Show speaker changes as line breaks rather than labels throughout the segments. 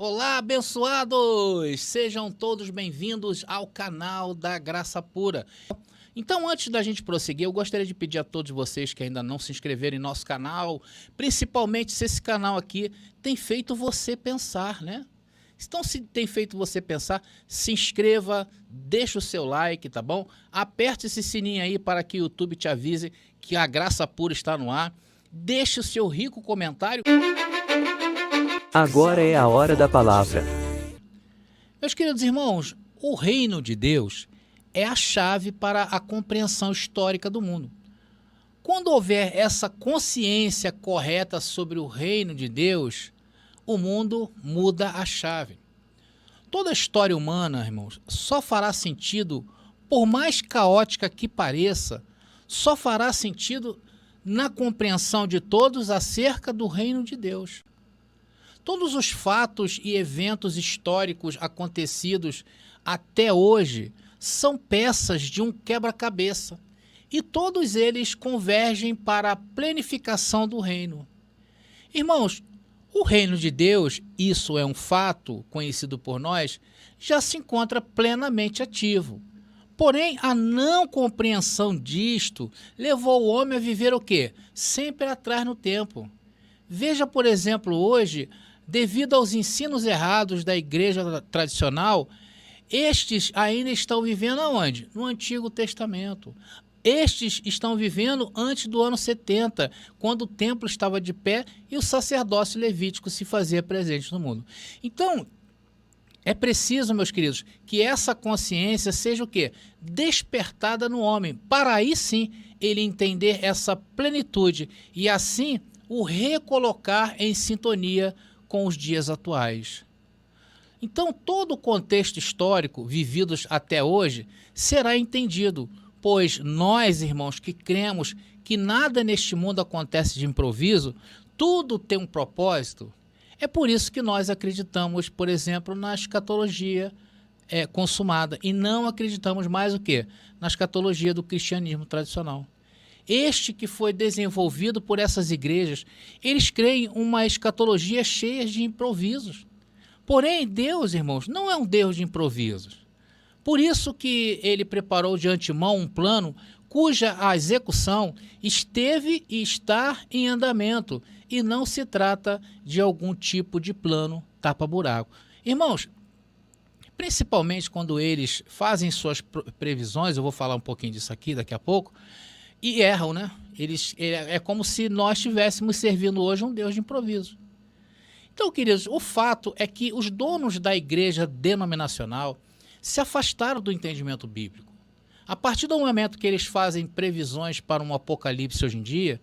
Olá, abençoados! Sejam todos bem-vindos ao canal da Graça Pura. Então, antes da gente prosseguir, eu gostaria de pedir a todos vocês que ainda não se inscreveram em nosso canal, principalmente se esse canal aqui tem feito você pensar, né? Então, se tem feito você pensar, se inscreva, deixa o seu like, tá bom? Aperte esse sininho aí para que o YouTube te avise que a Graça Pura está no ar. Deixe o seu rico comentário.
Agora é a hora da palavra.
Meus queridos irmãos, o reino de Deus é a chave para a compreensão histórica do mundo. Quando houver essa consciência correta sobre o reino de Deus, o mundo muda a chave. Toda a história humana, irmãos, só fará sentido, por mais caótica que pareça, só fará sentido na compreensão de todos acerca do reino de Deus. Todos os fatos e eventos históricos acontecidos até hoje são peças de um quebra-cabeça e todos eles convergem para a planificação do reino. Irmãos, o reino de Deus, isso é um fato conhecido por nós, já se encontra plenamente ativo. Porém, a não compreensão disto levou o homem a viver o quê? Sempre atrás no tempo. Veja, por exemplo, hoje, devido aos ensinos errados da igreja tradicional, estes ainda estão vivendo aonde? No Antigo Testamento. Estes estão vivendo antes do ano 70, quando o templo estava de pé e o sacerdócio levítico se fazia presente no mundo. Então, é preciso, meus queridos, que essa consciência seja o quê? Despertada no homem, para aí sim ele entender essa plenitude e assim o recolocar em sintonia com os dias atuais. Então, todo o contexto histórico vividos até hoje será entendido, pois nós, irmãos, que cremos que nada neste mundo acontece de improviso, tudo tem um propósito. É por isso que nós acreditamos, por exemplo, na escatologia consumada e não acreditamos mais o quê? Na escatologia do cristianismo tradicional. Este que foi desenvolvido por essas igrejas, eles creem uma escatologia cheia de improvisos. Porém, Deus, irmãos, não é um Deus de improvisos. Por isso que ele preparou de antemão um plano cuja a execução esteve e está em andamento e não se trata de algum tipo de plano tapa-buraco. Irmãos, principalmente quando eles fazem suas previsões, eu vou falar um pouquinho disso aqui daqui a pouco, e erram, né? É como se nós estivéssemos servindo hoje um Deus de improviso. Então, queridos, o fato é que os donos da igreja denominacional se afastaram do entendimento bíblico. A partir do momento que eles fazem previsões para um apocalipse hoje em dia,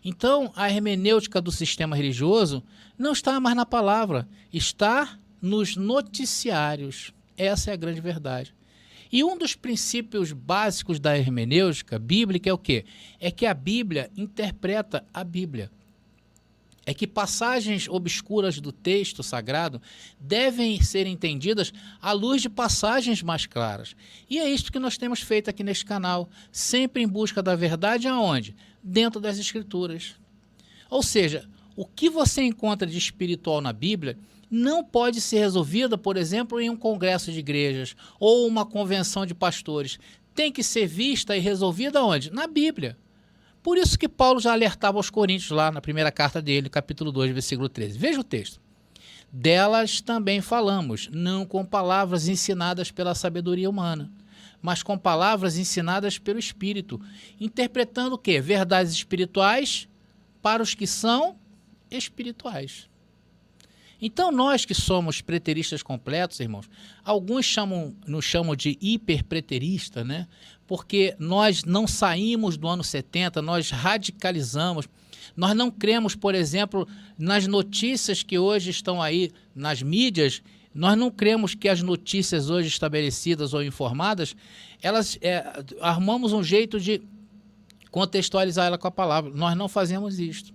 então a hermenêutica do sistema religioso não está mais na palavra, está nos noticiários. Essa é a grande verdade. E um dos princípios básicos da hermenêutica bíblica é o quê? É que a Bíblia interpreta a Bíblia. É que passagens obscuras do texto sagrado devem ser entendidas à luz de passagens mais claras. E é isto que nós temos feito aqui neste canal, sempre em busca da verdade aonde? Dentro das Escrituras. Ou seja, o que você encontra de espiritual na Bíblia não pode ser resolvida, por exemplo, em um congresso de igrejas ou uma convenção de pastores. Tem que ser vista e resolvida onde? Na Bíblia. Por isso que Paulo já alertava aos Coríntios lá na primeira carta dele, capítulo 2, versículo 13. Veja o texto. Delas também falamos, não com palavras ensinadas pela sabedoria humana, mas com palavras ensinadas pelo Espírito, interpretando o quê? Verdades espirituais para os que são espirituais. Então, nós que somos preteristas completos, irmãos, alguns nos chamam de hiperpreterista, né? Porque nós não saímos do ano 70, nós radicalizamos, nós não cremos, por exemplo, nas notícias que hoje estão aí nas mídias, nós não cremos que as notícias hoje estabelecidas ou informadas, elas arrumamos um jeito de contextualizar ela com a palavra. Nós não fazemos isto.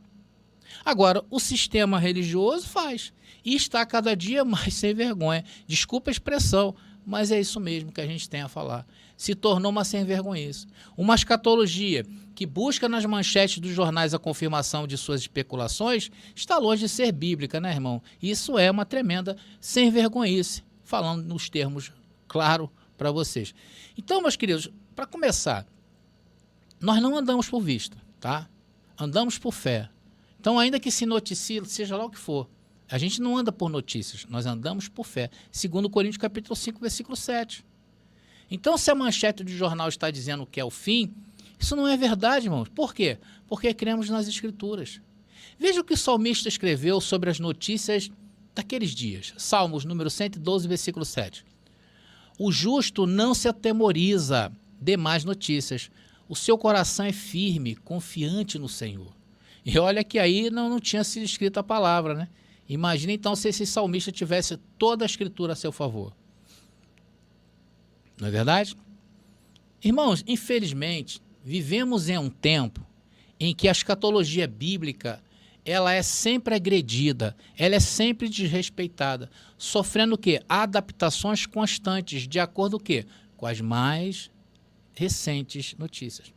Agora, o sistema religioso faz e está cada dia mais sem vergonha. Desculpa a expressão, mas é isso mesmo que a gente tem a falar. Se tornou uma sem-vergonhice. Uma escatologia que busca nas manchetes dos jornais a confirmação de suas especulações, está longe de ser bíblica, né, irmão? Isso é uma tremenda sem-vergonhice, falando nos termos claros para vocês. Então, meus queridos, para começar, nós não andamos por vista, tá? Andamos por fé. Então, ainda que se noticie, seja lá o que for, a gente não anda por notícias, nós andamos por fé. 2 Coríntios capítulo 5, versículo 7. Então, se a manchete do jornal está dizendo que é o fim, isso não é verdade, irmãos. Por quê? Porque cremos nas Escrituras. Veja o que o salmista escreveu sobre as notícias daqueles dias. Salmos número 112, versículo 7. O justo não se atemoriza de más notícias. O seu coração é firme, confiante no Senhor. E olha que aí não tinha sido escrita a palavra, né? Imagina então se esse salmista tivesse toda a Escritura a seu favor. Não é verdade? Irmãos, infelizmente, vivemos em um tempo em que a escatologia bíblica ela é sempre agredida, ela é sempre desrespeitada, sofrendo o quê? Adaptações constantes, de acordo com o quê? Com as mais recentes notícias.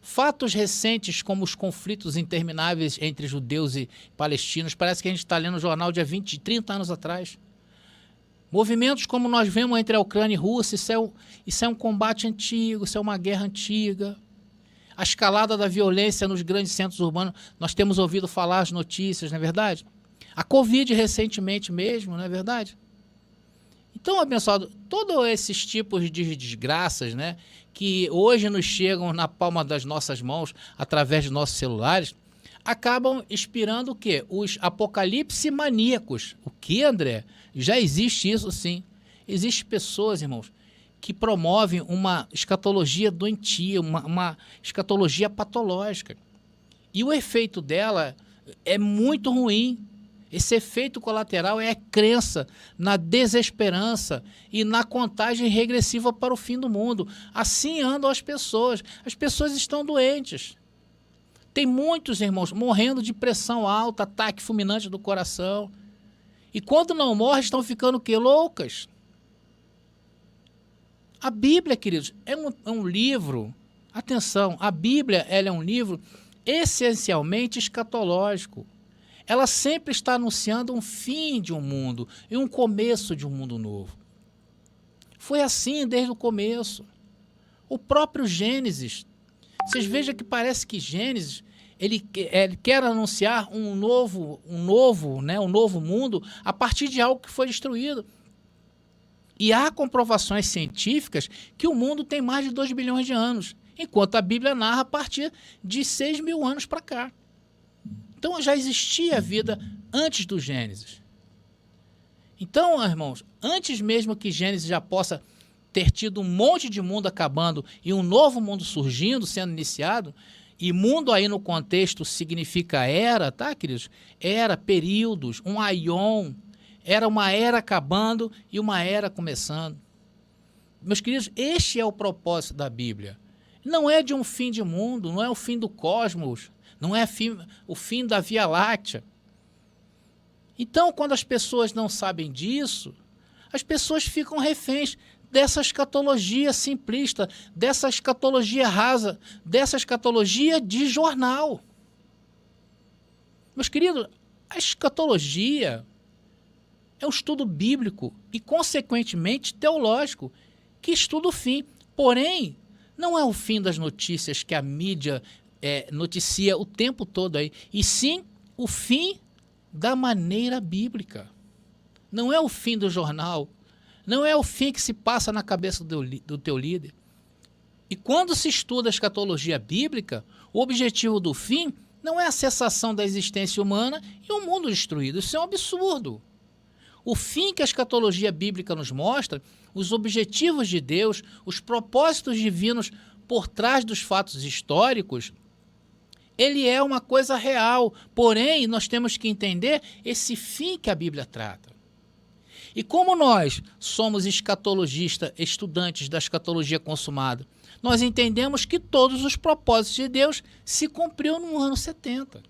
Fatos recentes como os conflitos intermináveis entre judeus e palestinos, parece que a gente está lendo o jornal de 20, 30 anos atrás. Movimentos como nós vemos entre a Ucrânia e a Rússia, isso é um combate antigo, isso é uma guerra antiga. A escalada da violência nos grandes centros urbanos, nós temos ouvido falar as notícias, não é verdade? A Covid recentemente mesmo, não é verdade? Então, abençoado, todos esses tipos de desgraças, né, que hoje nos chegam na palma das nossas mãos, através de nossos celulares, acabam inspirando o quê? Os apocalipse maníacos. O que, André? Já existe isso, sim. Existem pessoas, irmãos, que promovem uma escatologia doentia, uma escatologia patológica. E o efeito dela é muito ruim. Esse efeito colateral é a crença na desesperança e na contagem regressiva para o fim do mundo. Assim andam as pessoas. As pessoas estão doentes. Tem muitos, irmãos, morrendo de pressão alta, ataque fulminante do coração. E quando não morrem, estão ficando o quê? Loucas. A Bíblia, queridos, é um livro, atenção, a Bíblia ela é um livro essencialmente escatológico. Ela sempre está anunciando um fim de um mundo e um começo de um mundo novo. Foi assim desde o começo. O próprio Gênesis, vocês vejam que parece que Gênesis ele quer anunciar um novo mundo a partir de algo que foi destruído. E há comprovações científicas que o mundo tem mais de 2 bilhões de anos, enquanto a Bíblia narra a partir de 6 mil anos para cá. Então já existia vida antes do Gênesis. Então, irmãos, antes mesmo que Gênesis já possa ter tido um monte de mundo acabando e um novo mundo surgindo, sendo iniciado, e mundo aí no contexto significa era, tá, queridos? Era, períodos, um aion, era uma era acabando e uma era começando. Meus queridos, este é o propósito da Bíblia. Não é de um fim de mundo, não é o fim do cosmos, não é o fim da Via Láctea. Então, quando as pessoas não sabem disso, as pessoas ficam reféns dessa escatologia simplista, dessa escatologia rasa, dessa escatologia de jornal. Meus queridos, a escatologia é um estudo bíblico e, consequentemente, teológico, que estuda o fim. Porém, não é o fim das notícias que a mídia noticia o tempo todo aí, e sim o fim da maneira bíblica. Não é o fim do jornal, não é o fim que se passa na cabeça do teu líder. E quando se estuda a escatologia bíblica, o objetivo do fim não é a cessação da existência humana e um mundo destruído. Isso é um absurdo. O fim que a escatologia bíblica nos mostra, os objetivos de Deus, os propósitos divinos por trás dos fatos históricos, ele é uma coisa real. Porém, nós temos que entender esse fim que a Bíblia trata. E como nós somos escatologistas, estudantes da escatologia consumada, nós entendemos que todos os propósitos de Deus se cumpriram no ano 70.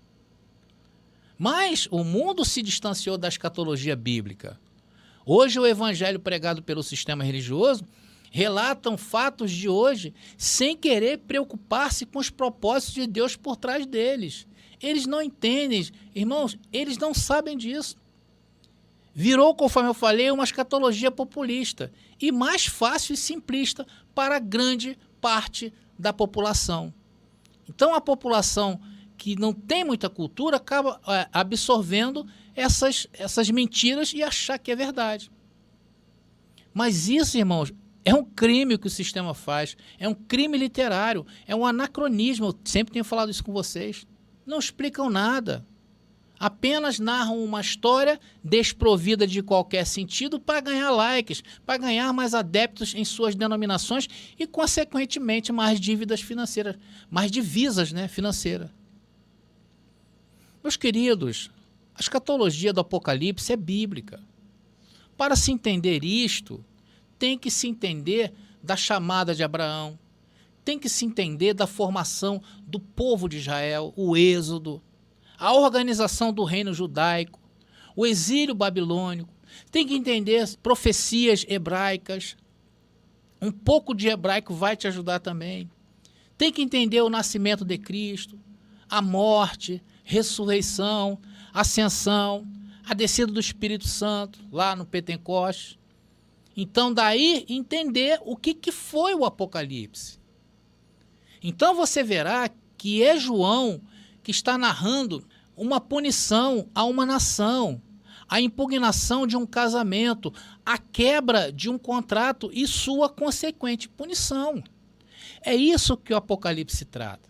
Mas o mundo se distanciou da escatologia bíblica. Hoje o evangelho pregado pelo sistema religioso, relatam fatos de hoje sem querer preocupar-se com os propósitos de Deus por trás deles. Eles não entendem, irmãos, eles não sabem disso. Virou, conforme eu falei, uma escatologia populista e mais fácil e simplista para grande parte da população. Então, a população que não tem muita cultura acaba absorvendo essas mentiras e achar que é verdade. Mas isso, irmãos, é um crime que o sistema faz, é um crime literário, é um anacronismo. Eu sempre tenho falado isso com vocês. Não explicam nada. Apenas narram uma história desprovida de qualquer sentido para ganhar likes, para ganhar mais adeptos em suas denominações e, consequentemente, mais dívidas financeiras, mais divisas, né, financeiras. Meus queridos, a escatologia do Apocalipse é bíblica. Para se entender isto, tem que se entender da chamada de Abraão, tem que se entender da formação do povo de Israel, o êxodo, a organização do reino judaico, o exílio babilônico, tem que entender profecias hebraicas, um pouco de hebraico vai te ajudar também, tem que entender o nascimento de Cristo, a morte, ressurreição, ascensão, a descida do Espírito Santo, lá no Pentecostes. Então, daí, entender o que foi o Apocalipse. Então, você verá que é João que está narrando uma punição a uma nação, a impugnação de um casamento, a quebra de um contrato e sua consequente punição. É isso que o Apocalipse trata.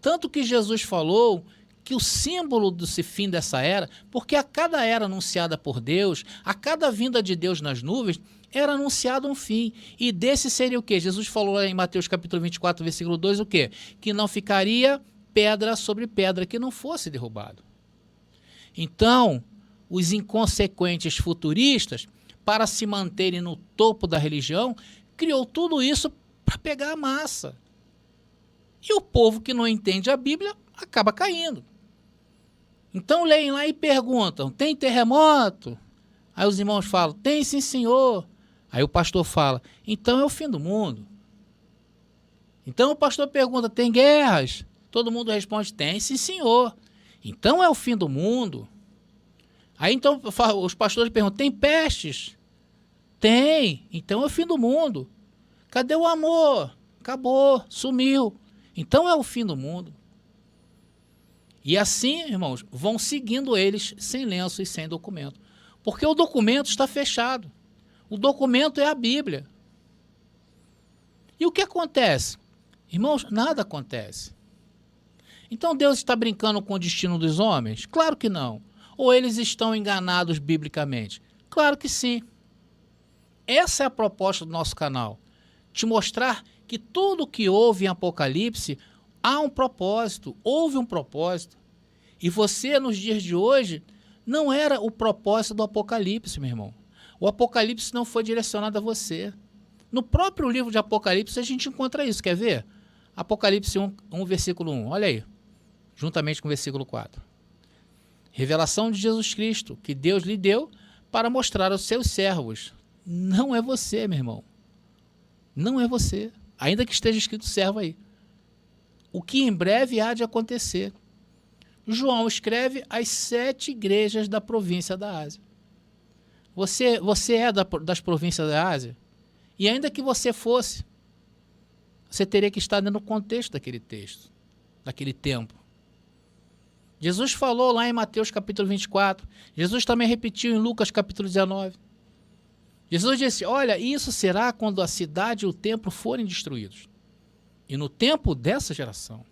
Tanto que Jesus falou que o símbolo do fim dessa era, porque a cada era anunciada por Deus, a cada vinda de Deus nas nuvens, era anunciado um fim. E desse seria o quê? Jesus falou em Mateus capítulo 24, versículo 2, o quê? Que não ficaria pedra sobre pedra que não fosse derrubado. Então, os inconsequentes futuristas, para se manterem no topo da religião, criou tudo isso para pegar a massa. E o povo que não entende a Bíblia acaba caindo. Então leem lá e perguntam, tem terremoto? Aí os irmãos falam, tem sim senhor. Aí o pastor fala, então é o fim do mundo. Então o pastor pergunta, tem guerras? Todo mundo responde, tem sim senhor. Então é o fim do mundo. Aí então os pastores perguntam, tem pestes? Tem, então é o fim do mundo. Cadê o amor? Acabou, sumiu. Então é o fim do mundo. E assim, irmãos, vão seguindo eles sem lenço e sem documento. Porque o documento está fechado. O documento é a Bíblia. E o que acontece? Irmãos, nada acontece. Então Deus está brincando com o destino dos homens? Claro que não. Ou eles estão enganados biblicamente? Claro que sim. Essa é a proposta do nosso canal. Te mostrar que tudo que houve em Apocalipse há um propósito, houve um propósito. E você, nos dias de hoje, não era o propósito do Apocalipse, meu irmão. O Apocalipse não foi direcionado a você. No próprio livro de Apocalipse a gente encontra isso, quer ver? Apocalipse 1 versículo 1, olha aí, juntamente com o versículo 4. Revelação de Jesus Cristo, que Deus lhe deu para mostrar aos seus servos. Não é você, meu irmão. Não é você. Ainda que esteja escrito servo aí. O que em breve há de acontecer. João escreve às 7 igrejas da província da Ásia. Você é das províncias da Ásia? E ainda que você fosse, você teria que estar dentro do contexto daquele texto, daquele tempo. Jesus falou lá em Mateus capítulo 24. Jesus também repetiu em Lucas capítulo 19. Jesus disse, olha, isso será quando a cidade e o templo forem destruídos. E no tempo dessa geração.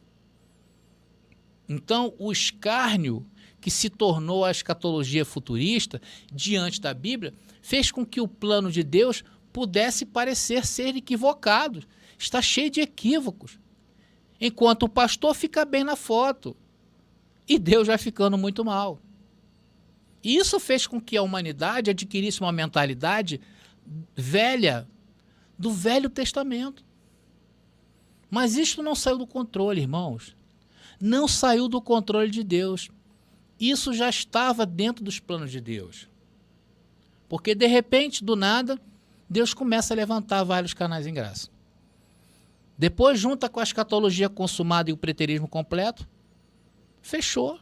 Então, o escárnio que se tornou a escatologia futurista diante da Bíblia fez com que o plano de Deus pudesse parecer ser equivocado. Está cheio de equívocos. Enquanto o pastor fica bem na foto e Deus vai ficando muito mal. E isso fez com que a humanidade adquirisse uma mentalidade velha, do Velho Testamento. Mas isto não saiu do controle, irmãos. Não saiu do controle de Deus. Isso já estava dentro dos planos de Deus. Porque, de repente, do nada, Deus começa a levantar vários canais em graça. Depois junta com a escatologia consumada e o preterismo completo, fechou.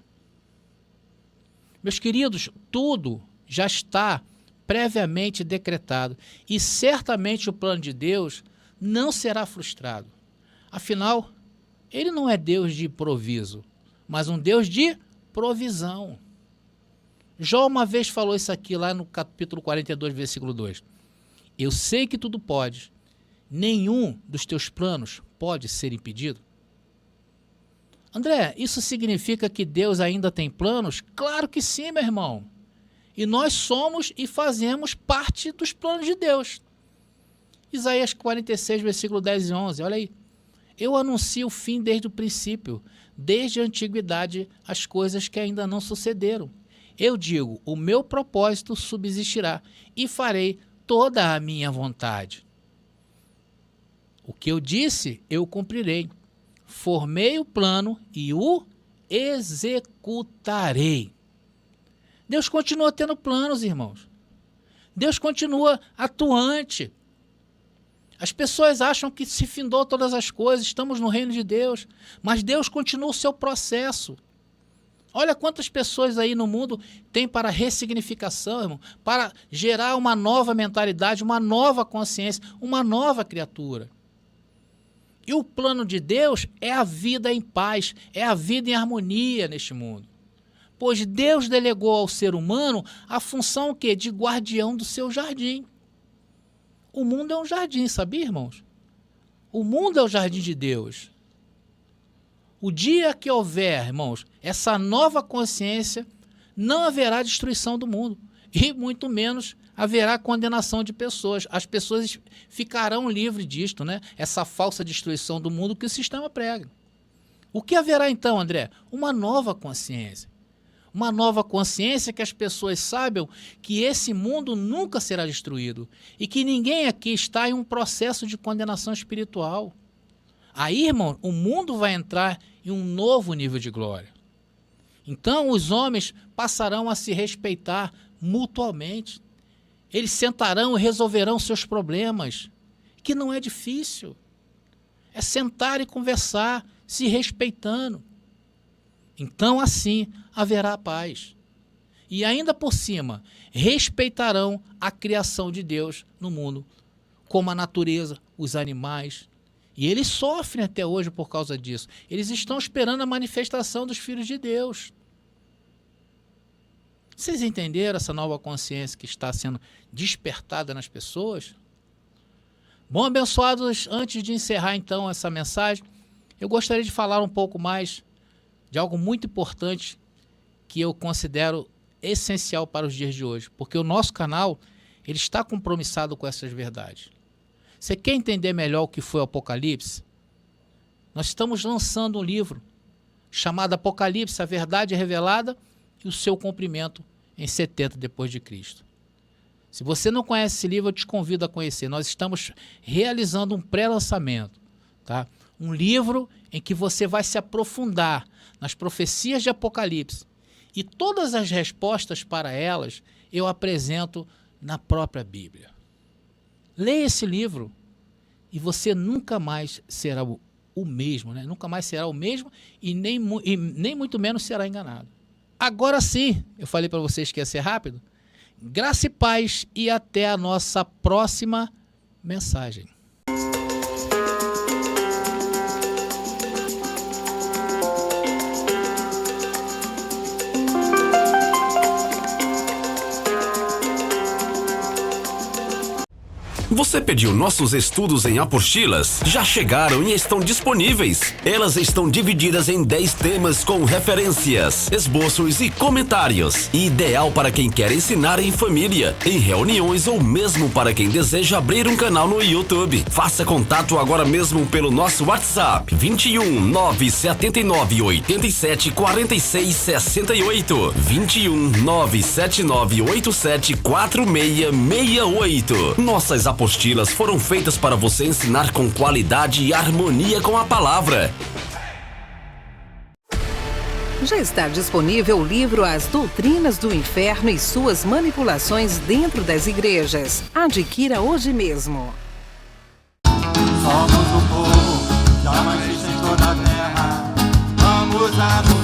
Meus queridos, tudo já está previamente decretado e certamente o plano de Deus não será frustrado. Afinal, ele não é Deus de improviso, mas um Deus de provisão. Jó uma vez falou isso aqui lá no capítulo 42, versículo 2. Eu sei que tudo podes, nenhum dos teus planos pode ser impedido. André, isso significa que Deus ainda tem planos? Claro que sim, meu irmão. E nós somos e fazemos parte dos planos de Deus. Isaías 46, versículo 10 e 11, olha aí. Eu anuncio o fim desde o princípio, desde a antiguidade, as coisas que ainda não sucederam. Eu digo, o meu propósito subsistirá e farei toda a minha vontade. O que eu disse, eu cumprirei. Formei o plano e o executarei. Deus continua tendo planos, irmãos. Deus continua atuante. As pessoas acham que se findou todas as coisas, estamos no reino de Deus, mas Deus continua o seu processo. Olha quantas pessoas aí no mundo têm para ressignificação, irmão, para gerar uma nova mentalidade, uma nova consciência, uma nova criatura. E o plano de Deus é a vida em paz, é a vida em harmonia neste mundo. Pois Deus delegou ao ser humano a função o quê? De guardião do seu jardim. O mundo é um jardim, sabia, irmãos? O mundo é o jardim de Deus. O dia que houver, irmãos, essa nova consciência, não haverá destruição do mundo. E muito menos haverá condenação de pessoas. As pessoas ficarão livres disto, né? Essa falsa destruição do mundo que o sistema prega. O que haverá então, André? Uma nova consciência. Uma nova consciência que as pessoas saibam que esse mundo nunca será destruído e que ninguém aqui está em um processo de condenação espiritual. Aí, irmão, o mundo vai entrar em um novo nível de glória. Então, os homens passarão a se respeitar mutuamente. Eles sentarão e resolverão seus problemas, que não é difícil. É sentar e conversar, se respeitando. Então, assim, haverá paz. E ainda por cima, respeitarão a criação de Deus no mundo, como a natureza, os animais. E eles sofrem até hoje por causa disso. Eles estão esperando a manifestação dos filhos de Deus. Vocês entenderam essa nova consciência que está sendo despertada nas pessoas? Bom, abençoados, antes de encerrar então essa mensagem, eu gostaria de falar um pouco mais de algo muito importante que eu considero essencial para os dias de hoje, porque o nosso canal ele está compromissado com essas verdades. Você quer entender melhor o que foi o Apocalipse? Nós estamos lançando um livro chamado Apocalipse, a verdade revelada e o seu cumprimento em 70 depois de Cristo. Se você não conhece esse livro, eu te convido a conhecer. Nós estamos realizando um pré-lançamento, tá? Um livro em que você vai se aprofundar nas profecias de Apocalipse e todas as respostas para elas eu apresento na própria Bíblia. Leia esse livro e você nunca mais será o mesmo, né? Nunca mais será o mesmo e nem muito menos será enganado. Agora sim, eu falei para vocês que ia ser rápido. Graça e paz e até a nossa próxima mensagem.
Você pediu nossos estudos em apostilas? Já chegaram e estão disponíveis. Elas estão divididas em 10 temas com referências, esboços e comentários. Ideal para quem quer ensinar em família, em reuniões ou mesmo para quem deseja abrir um canal no YouTube. Faça contato agora mesmo pelo nosso WhatsApp 21 979 87 46 68 21 979 87 4668. Nossas apostilas foram feitas para você ensinar com qualidade e harmonia com a palavra.
Já está disponível o livro As Doutrinas do Inferno e Suas Manipulações Dentro das Igrejas. Adquira hoje mesmo.
Somos o povo, jamais existe em toda a terra. Vamos a